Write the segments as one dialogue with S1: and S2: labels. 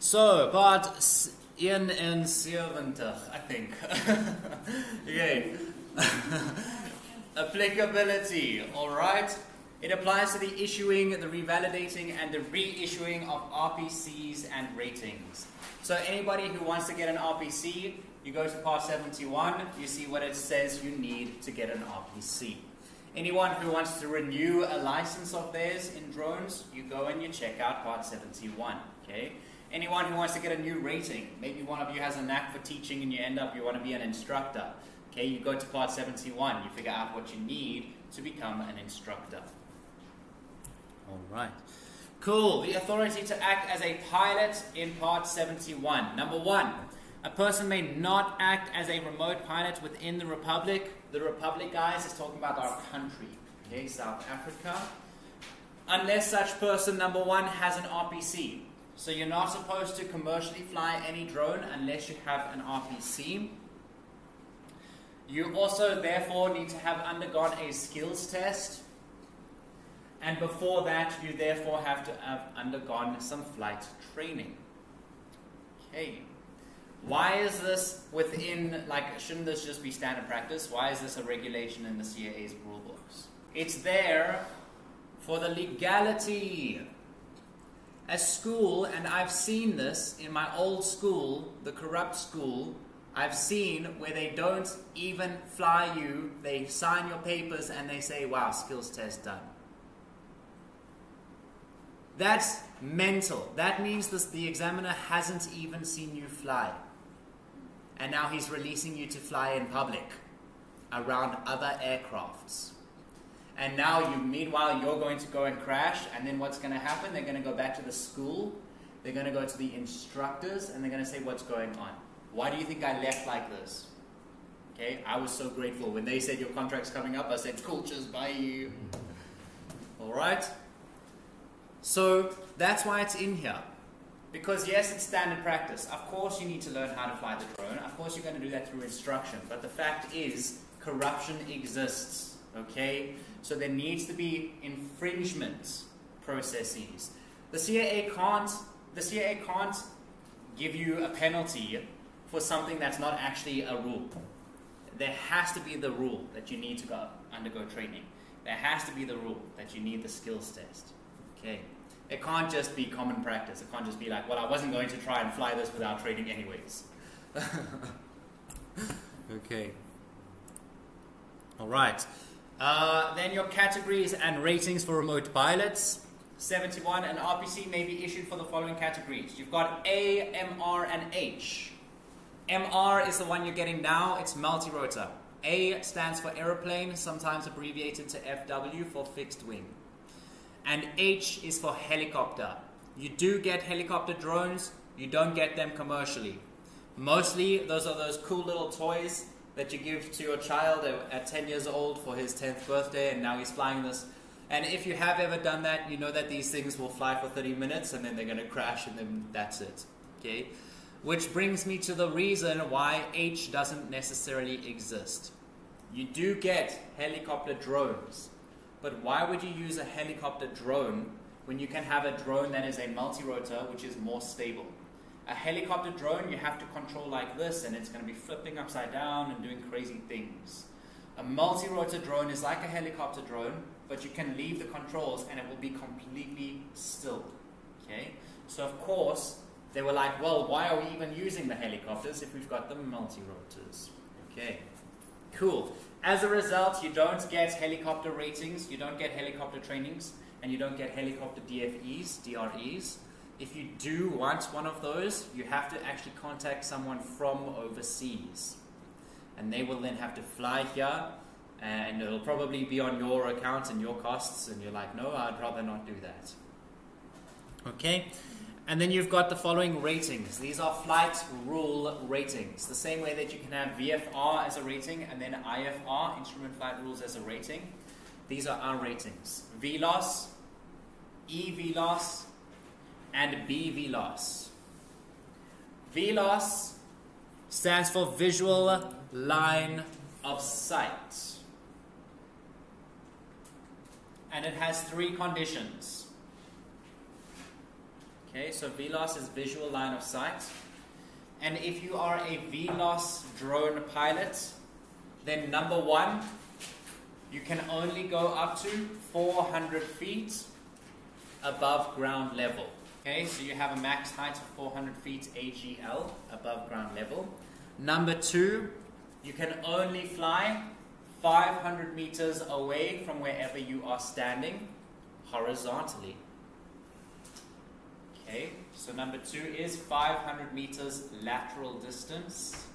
S1: So, part 71, I think. Okay. Applicability, alright? It applies to the issuing, the revalidating, and the reissuing of RPCs and ratings. So anybody who wants to get an RPC, you go to part 71, you see what it says you need to get an RPC. Anyone who wants to renew a license of theirs in drones, you go and you check out part 71, okay? Anyone who wants to get a new rating, maybe one of you has a knack for teaching and you want to be an instructor, okay? You go to part 71, you figure out what you need to become an instructor. Alright. Cool. The authority to act as a pilot in part 71. Number 1, a person may not act as a remote pilot within the Republic. The Republic, guys, is talking about our country, okay, South Africa. Unless such person, number 1, has an RPC. So you're not supposed to commercially fly any drone unless you have an RPC. You also, therefore, need to have undergone a skills test. And before that, you therefore have to have undergone some flight training. Okay. Why is this within, shouldn't this just be standard practice? Why is this a regulation in the CAA's rule books? It's there for the legality. A school, and I've seen this in my old school, the corrupt school, I've seen where they don't even fly you, they sign your papers and they say, wow, skills test done. That's mental. That means the examiner hasn't even seen you fly. And now he's releasing you to fly in public around other aircrafts. And now meanwhile, you're going to go and crash, and then what's going to happen? They're going to go back to the school, they're going to go to the instructors, and they're going to say, what's going on? Why do you think I left like this? Okay, I was so grateful. When they said your contract's coming up, I said, cool, just bye. Alright? So that's why it's in here. Because yes, it's standard practice. Of course you need to learn how to fly the drone. Of course you're going to do that through instruction. But the fact is, corruption exists. Okay? So there needs to be infringement processes. The CAA can't give you a penalty for something that's not actually a rule. There has to be the rule that you need to undergo training. There has to be the rule that you need the skills test. Okay. It can't just be common practice. It can't just be like, well, I wasn't going to try and fly this without training anyways. Okay. All right. Then your categories and ratings for remote pilots. 71, an RPC may be issued for the following categories. You've got A, MR, and H. MR is the one you're getting now. It's multi-rotor. A stands for aeroplane, sometimes abbreviated to FW for fixed wing. And H is for helicopter. You do get helicopter drones, you don't get them commercially. Mostly, those are those cool little toys that you give to your child at 10 years old for his 10th birthday, and now he's flying this. And if you have ever done that, you know that these things will fly for 30 minutes, and then they're going to crash, and then that's it. Okay? Which brings me to the reason why H doesn't necessarily exist. You do get helicopter drones. But why would you use a helicopter drone when you can have a drone that is a multi-rotor, which is more stable? A helicopter drone you have to control like this, and it's going to be flipping upside down and doing crazy things. A multi-rotor drone is like a helicopter drone, but you can leave the controls and it will be completely still. Okay? So of course, they were like, well, why are we even using the helicopters if we've got the multi-rotors? Okay. Cool. As a result, you don't get helicopter ratings, you don't get helicopter trainings, and you don't get helicopter DFEs, DREs. If you do want one of those, you have to actually contact someone from overseas. And they will then have to fly here, and it'll probably be on your account and your costs, and you're like, no, I'd rather not do that. Okay? And then you've got the following ratings. These are flight rule ratings. The same way that you can have VFR as a rating and then IFR, instrument flight rules, as a rating. These are our ratings. VLOS, EVLOS, and BVLOS. VLOS stands for Visual Line of Sight. And it has 3 conditions. Okay, so VLOS is visual line of sight. And if you are a VLOS drone pilot, then number one, you can only go up to 400 feet above ground level. Okay, so you have a max height of 400 feet AGL, above ground level. Number two, you can only fly 500 meters away from wherever you are standing horizontally. Okay, so number two is 500 meters lateral distance.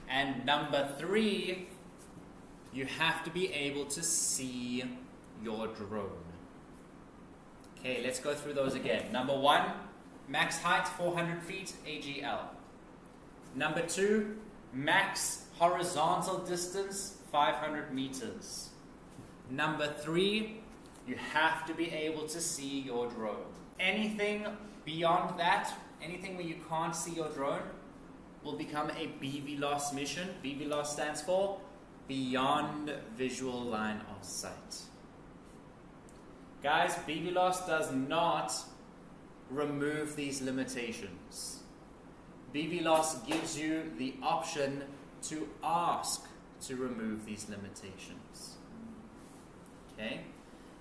S1: And number three, you have to be able to see your drone. Okay, let's go through those again. Number one, max height 400 feet AGL. Number two, max horizontal distance 500 meters. Number three, you have to be able to see your drone. Anything beyond that, anything where you can't see your drone, will become a BVLOS mission. BVLOS stands for Beyond Visual Line of Sight. Guys, BVLOS does not remove these limitations. BVLOS gives you the option to ask to remove these limitations. Okay?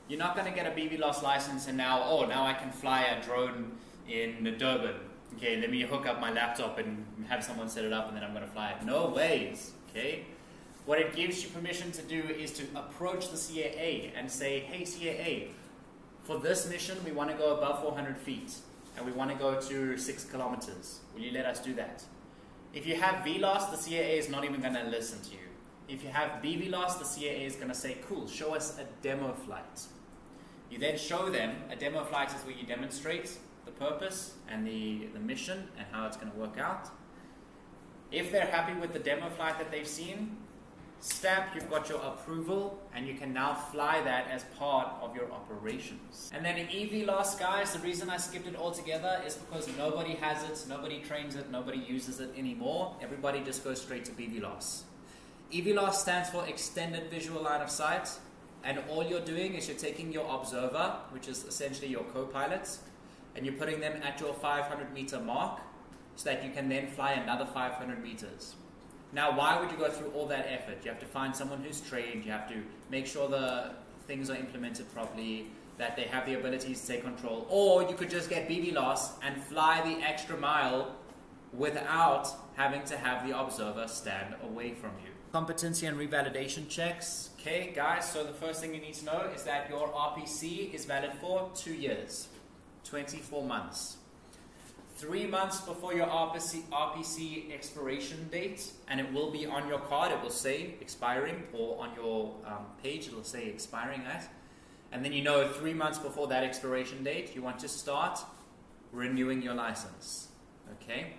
S1: You're not going to get a BVLOS license and now I can fly a drone in Durban. Okay, let me hook up my laptop and have someone set it up and then I'm going to fly it. No ways. Okay? What it gives you permission to do is to approach the CAA and say, hey CAA, for this mission we want to go above 400 feet and we want to go to 6 kilometers. Will you let us do that? If you have VLOS, the CAA is not even going to listen to you. If you have BVLOS, the CAA is going to say, cool, show us a demo flight. You then show them, a demo flight is where you demonstrate the purpose and the mission and how it's going to work out. If they're happy with the demo flight that they've seen, stamp, you've got your approval, and you can now fly that as part of your operations. And then in EVLOS, guys, the reason I skipped it altogether is because nobody has it, nobody trains it, nobody uses it anymore. Everybody just goes straight to BVLOS. EVLOS stands for Extended Visual Line of Sight, and all you're doing is you're taking your observer, which is essentially your co-pilot, and you're putting them at your 500 meter mark so that you can then fly another 500 meters. Now, why would you go through all that effort? You have to find someone who's trained, you have to make sure the things are implemented properly, that they have the ability to take control, or you could just get BVLOS and fly the extra mile without having to have the observer stand away from you. Competency and revalidation checks. Okay, guys, so the first thing you need to know is that your RPC is valid for 2 years, 24 months. 3 months before your RPC expiration date, and it will be on your card, it will say expiring, or on your page it will say expiring at. And then 3 months before that expiration date, you want to start renewing your license. Okay?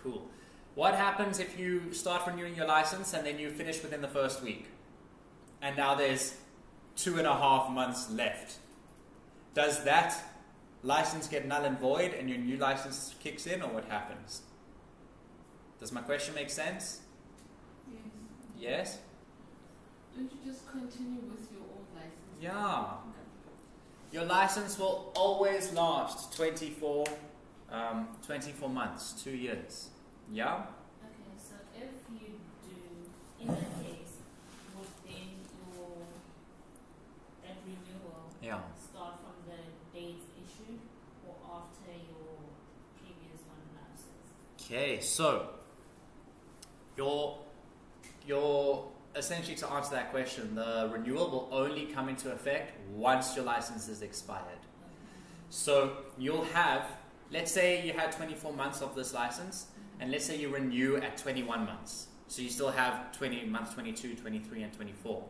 S1: Cool. What happens if you start renewing your license and then you finish within the first week? And now there's 2.5 months left. Does that license get null and void and your new license kicks in, or what happens? Does my question make sense?
S2: Yes.
S1: Yes?
S2: Don't you just continue with your old license?
S1: Yeah. Your license will always last 24 months, 2 years. Yeah?
S3: Okay, so if you do, in that case, within your that renewal, start from the dates issued or after your previous one lapses?
S1: Okay, so your essentially, to answer that question, the renewal will only come into effect once your license is expired. So you'll have, let's say you had 24 months of this license, and let's say you renew at 21 months. So you still have 20 months, 22, 23, and 24.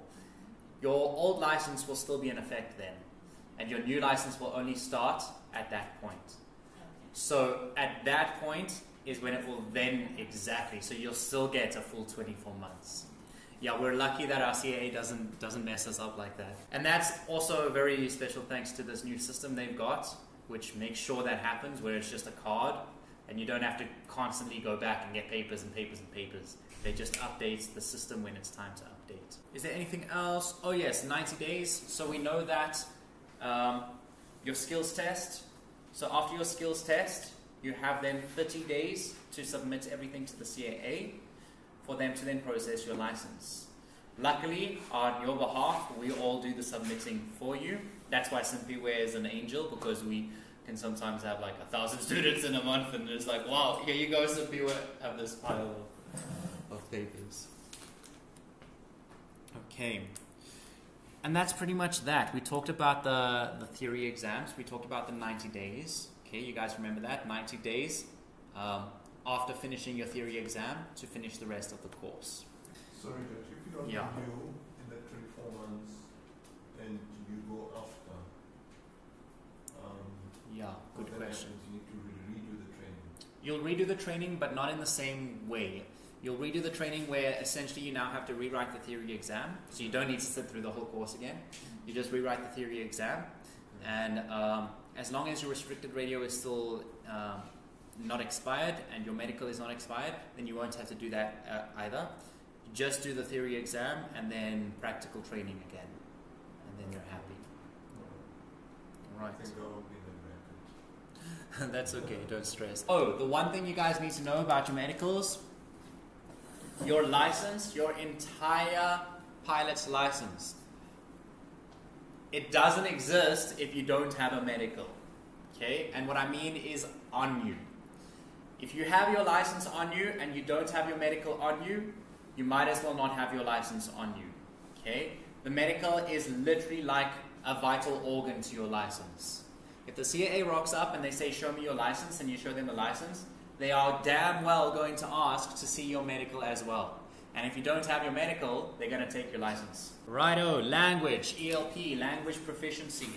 S1: Your old license will still be in effect then, and your new license will only start at that point. So at that point is when it will then so you'll still get a full 24 months. Yeah, we're lucky that our CAA doesn't mess us up like that. And that's also a very special thanks to this new system they've got, which makes sure that happens, where it's just a card, and you don't have to constantly go back and get papers and papers and papers. They just update the system when it's time to update. Is there anything else? Oh yes, 90 days. So we know that your skills test. So after your skills test, you have then 30 days to submit everything to the CAA for them to then process your license. Luckily, on your behalf, we all do the submitting for you. That's why Simply wears an angel, because we can sometimes have like 1,000 students in a month, and it's like, wow, here you go, Simply, have this pile of papers. Okay. And that's pretty much that. We talked about the theory exams. We talked about the 90 days. Okay, you guys remember that? 90 days after finishing your theory exam to finish the rest of the course.
S4: Sorry, Judge, if you don't renew in the 24 months and you go after,
S1: good question.
S4: You need to redo the training.
S1: You'll redo the training, but not in the same way. You'll redo the training where essentially you now have to rewrite the theory exam. So you don't need to sit through the whole course again. You just rewrite the theory exam. And as long as your restricted radio is still not expired and your medical is not expired, then you won't have to do that either. Just do the theory exam and then practical training again. And then you're happy. All right.
S4: I think I will be the record.
S1: That's okay, don't stress. Oh, the one thing you guys need to know about your medicals: your license, your entire pilot's license, it doesn't exist if you don't have a medical. Okay? And what I mean is on you. If you have your license on you and you don't have your medical on you, you might as well not have your license on you. Okay? The medical is literally like a vital organ to your license. If the CAA rocks up and they say, show me your license, and you show them the license, they are damn well going to ask to see your medical as well. And if you don't have your medical, they're going to take your license. Righto, language, ELP, language proficiency.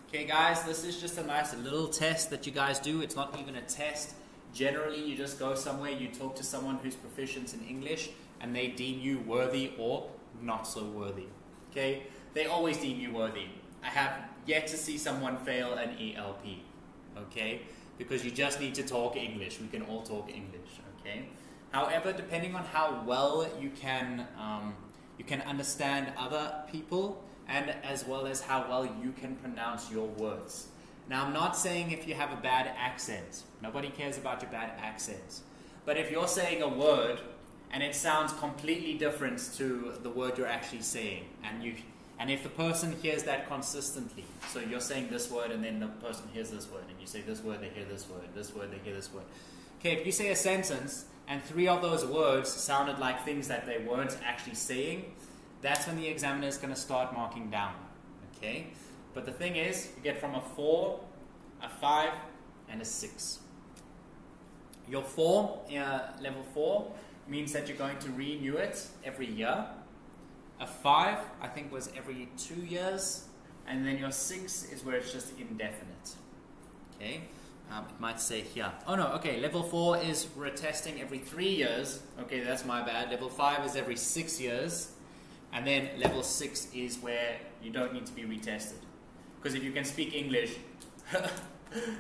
S1: Okay guys, this is just a nice little test that you guys do. It's not even a test. Generally, you just go somewhere, you talk to someone who's proficient in English, and they deem you worthy or not so worthy. Okay? They always deem you worthy. I have yet to see someone fail an ELP. Okay? Because you just need to talk English. We can all talk English. Okay? However, depending on how well you can understand other people, and as well as how well you can pronounce your words. Now, I'm not saying if you have a bad accent. Nobody cares about your bad accent. But if you're saying a word and it sounds completely different to the word you're actually saying, and if the person hears that consistently, so you're saying this word and then the person hears this word, and you say this word, they hear this word, they hear this word. Okay, if you say a sentence and 3 of those words sounded like things that they weren't actually saying, that's when the examiner is going to start marking down. Okay? But the thing is, you get from a 4, a 5, and a 6. Your 4, level 4, means that you're going to renew it every year. A 5, I think, was every 2 years. And then your 6 is where it's just indefinite. Okay? It might say here. Oh no, okay, level 4 is retesting every 3 years. Okay, that's my bad. Level 5 is every 6 years. And then level 6 is where you don't need to be retested. Because if you can speak English,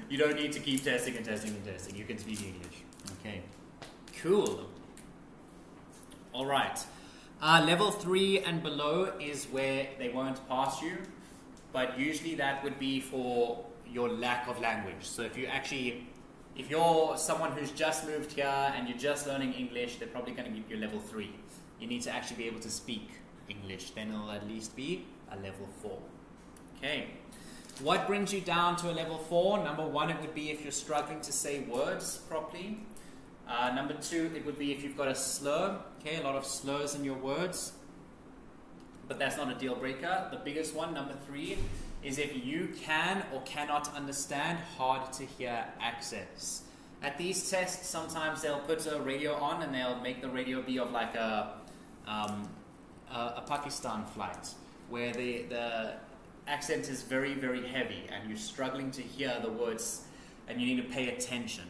S1: you don't need to keep testing and testing and testing. You can speak English. Okay, cool. All right. Level 3 and below is where they won't pass you. But usually that would be for your lack of language. So if you're someone who's just moved here and you're just learning English, they're probably going to give you level 3. You need to actually be able to speak English. Then it'll at least be a level 4. Okay. What brings you down to a level 4? Number 1, it would be if you're struggling to say words properly. Number 2, it would be if you've got a slur. Okay, a lot of slurs in your words. But that's not a deal breaker. The biggest one, number 3, is if you can or cannot understand hard to hear accents. At these tests, sometimes they'll put a radio on and they'll make the radio be of like a Pakistan flight, where the accent is very, very heavy and you're struggling to hear the words and you need to pay attention.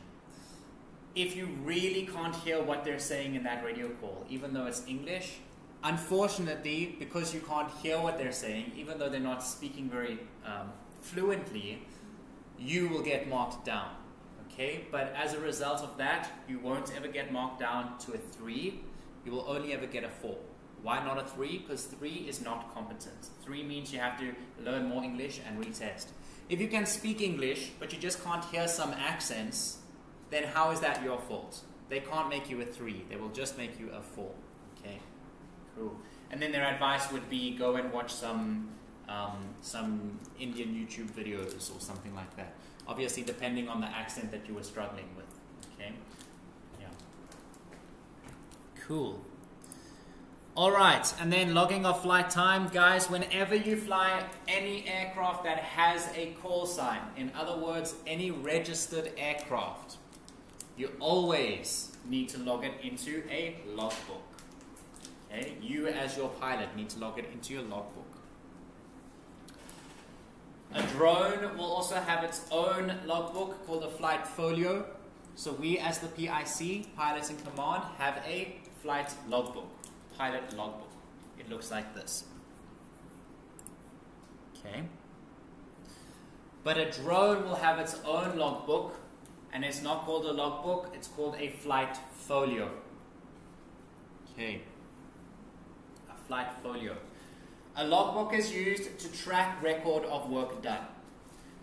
S1: If you really can't hear what they're saying in that radio call, even though it's English, unfortunately, because you can't hear what they're saying, even though they're not speaking very fluently, you will get marked down. Okay? But as a result of that, you won't ever get marked down to a 3. You will only ever get a 4. Why not a 3? Because 3 is not competent. 3 means you have to learn more English and retest. If you can speak English, but you just can't hear some accents, then how is that your fault? They can't make you a 3. They will just make you a 4. Okay, cool. And then their advice would be go and watch some Indian YouTube videos or something like that. Obviously, depending on the accent that you were struggling with. Okay, yeah. Cool. All right, and then logging of flight time, guys. Whenever you fly any aircraft that has a call sign, in other words, any registered aircraft, you always need to log it into a logbook. Okay, you as your pilot need to log it into your logbook. A drone will also have its own logbook called a flight folio. So we as the PIC, pilots in command, have a flight logbook, pilot logbook. It looks like this. Okay. But a drone will have its own logbook, and it's not called a logbook, it's called a flight folio. Okay. A flight folio. A logbook is used to track record of work done.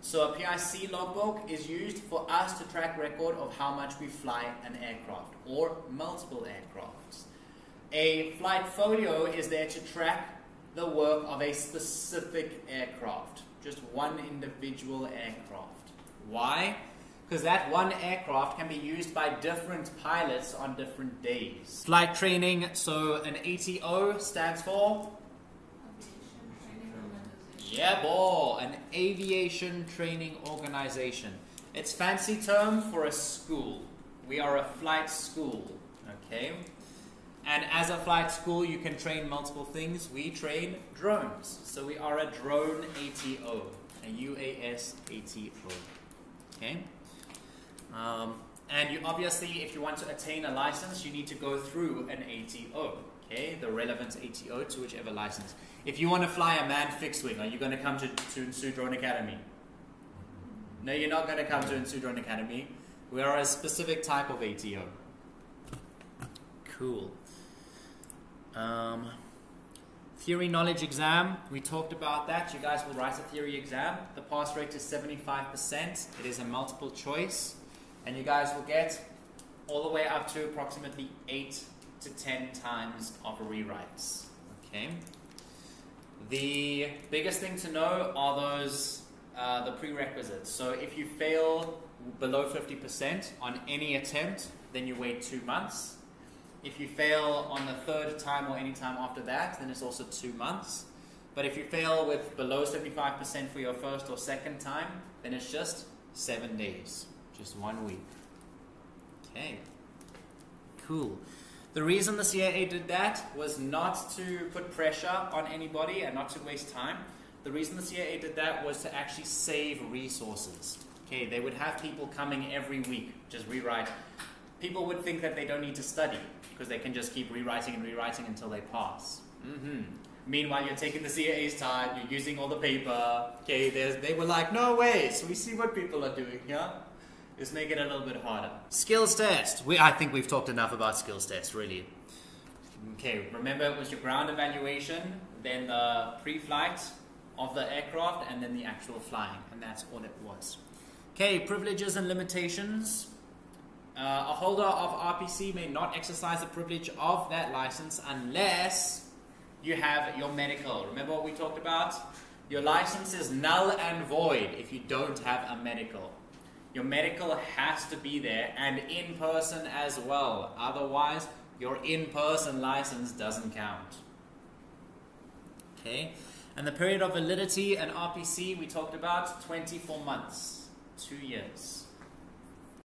S1: So a PIC logbook is used for us to track record of how much we fly an aircraft or multiple aircrafts. A flight folio is there to track the work of a specific aircraft, just one individual aircraft. Why? Because that one aircraft can be used by different pilots on different days. Flight training, so an ATO stands for? Yeah, boy, an aviation training organization. It's fancy term for a school. We are a flight school, okay? And as a flight school, you can train multiple things. We train drones. So we are a drone ATO, a UAS ATO, okay? And you obviously, if you want to attain a license, you need to go through an ATO, okay? The relevant ATO to whichever license. If you want to fly a manned fixed wing, are you going to come to Unsu Drone Academy? No, you're not going to come to Unsu Drone Academy. We are a specific type of ATO. Cool. Theory knowledge exam, we talked about that. You guys will write a theory exam. The pass rate is 75%. It is a multiple choice. And you guys will get all the way up to approximately 8 to 10 times of rewrites. Okay. The biggest thing to know are those the prerequisites. So if you fail below 50% on any attempt, then you wait 2 months. If you fail on the 3rd time or any time after that, then it's also 2 months. But if you fail with below 75% for your 1st or 2nd time, then it's just 7 days, just 1 week. Okay, cool. The reason the CAA did that was not to put pressure on anybody and not to waste time. The reason the CAA did that was to actually save resources. Okay, they would have people coming every week, just rewrite. People would think that they don't need to study because they can just keep rewriting and rewriting until they pass. Meanwhile, you're taking the CAA's time, you're using all the paper. Okay, they were like, no way, so we see what people are doing here. Just make it a little bit harder. Skills test. I think we've talked enough about skills test, really. Okay, remember it was your ground evaluation, then the pre-flight of the aircraft, and then the actual flying, and that's all it was. Okay, privileges and limitations. A holder of RPC may not exercise the privilege of that license unless you have your medical. Remember what we talked about? Your license is null and void if you don't have a medical. Your medical has to be there and in person as well. Otherwise, your in-person license doesn't count. Okay, and the period of validity and RPC we talked about 24 months, 2 years.